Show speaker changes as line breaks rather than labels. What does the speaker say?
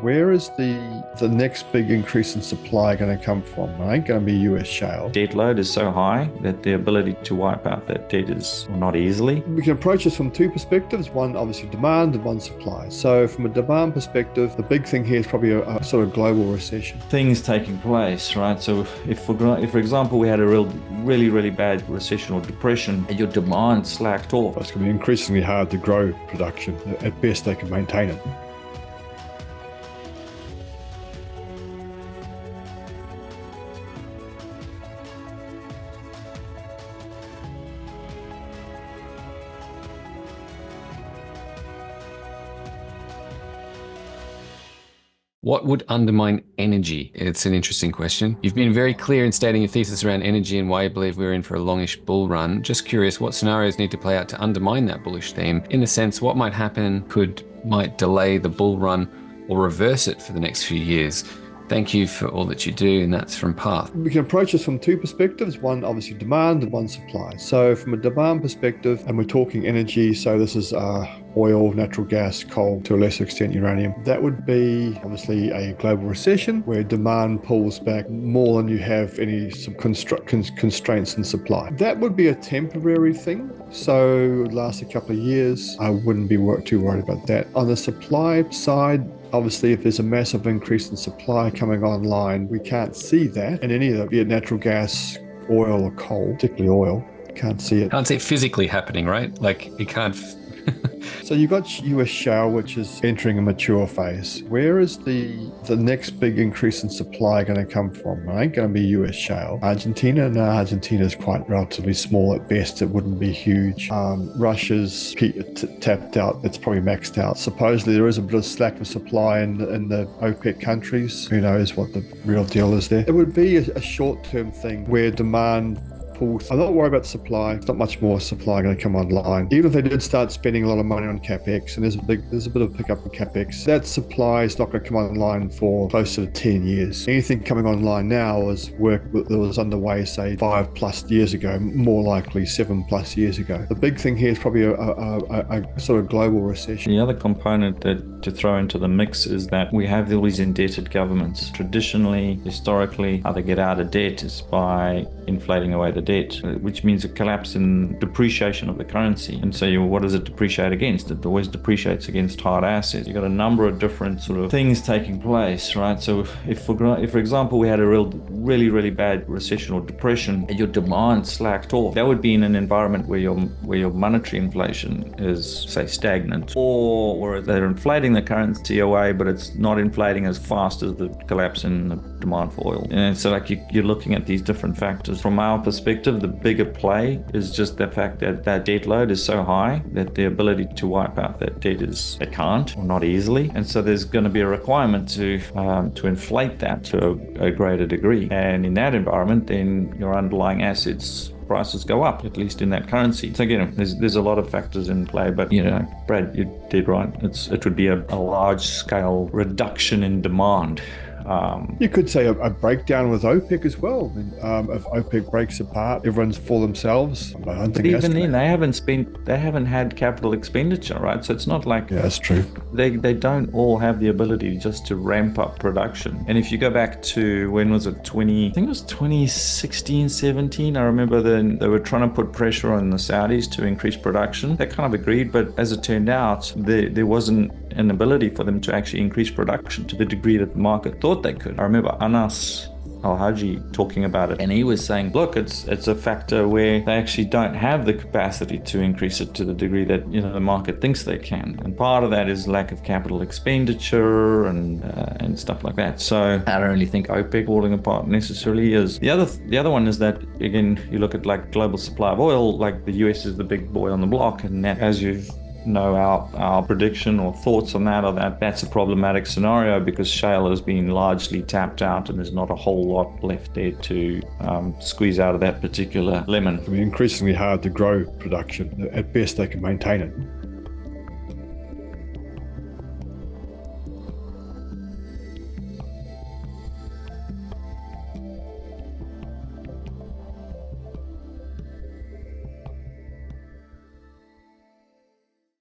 Where is the next big increase in supply going to come from? It ain't going to be US shale.
Debt load is so high that the ability to wipe out that debt is not easily.
We can approach this from two perspectives. One, obviously demand, and one, supply. So from a demand perspective, the big thing here is probably a sort of global recession.
Things taking place, right? So if for example, we had a really bad recession or depression and your demand slacked off,
It's going to be increasingly hard to grow production. At best, they can maintain it.
What would undermine energy? It's an interesting question. You've been very clear in stating your thesis around energy and why you believe we're in for a longish bull run. Just curious, what scenarios need to play out to undermine that bullish theme? In a sense, what might happen might delay the bull run or reverse it for the next few years? Thank you for all that you do, and that's from Path.
We can approach this from two perspectives. One, obviously demand, and one, supply. So from a demand perspective, and we're talking energy, so this is oil, natural gas, coal, to a lesser extent uranium. That would be obviously a global recession where demand pulls back more than you have some constraints in supply. That would be a temporary thing, so it would last a couple of years. I wouldn't be too worried about that. On the supply side, obviously, if there's a massive increase in supply coming online, we can't see that in any of the, be it natural gas, oil or coal, particularly oil. Can't see it.
Can't see it physically happening, right? Like you can't.
So you've got US shale, which is entering a mature phase. Where is the next big increase in supply going to come from? It ain't going to be US shale. Argentina? No, Argentina is quite relatively small at best. It wouldn't be huge. Russia's tapped out. It's probably maxed out. Supposedly there is a bit of slack of supply in the OPEC countries. Who knows what the real deal is there? It would be a short-term thing where demand pulls. I'm not worried about the supply. There's not much more supply going to come online. Even if they did start spending a lot of money on CapEx, and there's a bit of a pickup in CapEx, that supply is not going to come online for close to 10 years. Anything coming online now is work that was underway, say, 5+ years ago, more likely 7+ years ago. The big thing here is probably a sort of global recession.
The other component that to throw into the mix is that we have all these indebted governments. Traditionally, historically, how they get out of debt is by inflating away the debt, which means a collapse in depreciation of the currency. And so what does it depreciate against? It always depreciates against hard assets. You've got a number of different sort of things taking place, right? So if for example, we had a really bad recession or depression and your demand slacked off, that would be in an environment where your monetary inflation is, say, stagnant, or they're inflating the currency away, but it's not inflating as fast as the collapse in the demand for oil. And so like you're looking at these different factors. From our perspective, the bigger play is just the fact that that debt load is so high that the ability to wipe out that debt they can't, or not easily. And so there's going to be a requirement to inflate that to a greater degree. And in that environment, then your underlying assets prices go up, at least in that currency. So again, there's a lot of factors in play, but Brad, you did right. It would be a large scale reduction in demand.
You could say a breakdown with OPEC as well. If OPEC breaks apart, everyone's for themselves. I don't think
even then they haven't had capital expenditure, right? So it's not like,
yeah, that's true.
They don't all have the ability just to ramp up production. And if you go back to, when was it, I think it was 2016, 17. I remember then they were trying to put pressure on the Saudis to increase production. They kind of agreed, but as it turned out, there wasn't an ability for them to actually increase production to the degree that the market thought they could. I remember Anas Al-Haji talking about it, and he was saying, look, it's a factor where they actually don't have the capacity to increase it to the degree that the market thinks they can. And part of that is lack of capital expenditure and stuff like that. So I don't really think OPEC falling apart necessarily is. The other one is that, again, you look at like global supply of oil, like the US is the big boy on the block, and that, as you've our prediction or thoughts on that, that's a problematic scenario because shale has been largely tapped out and there's not a whole lot left there to squeeze out of that particular lemon.
It'll be increasingly hard to grow production. At best, they can maintain it.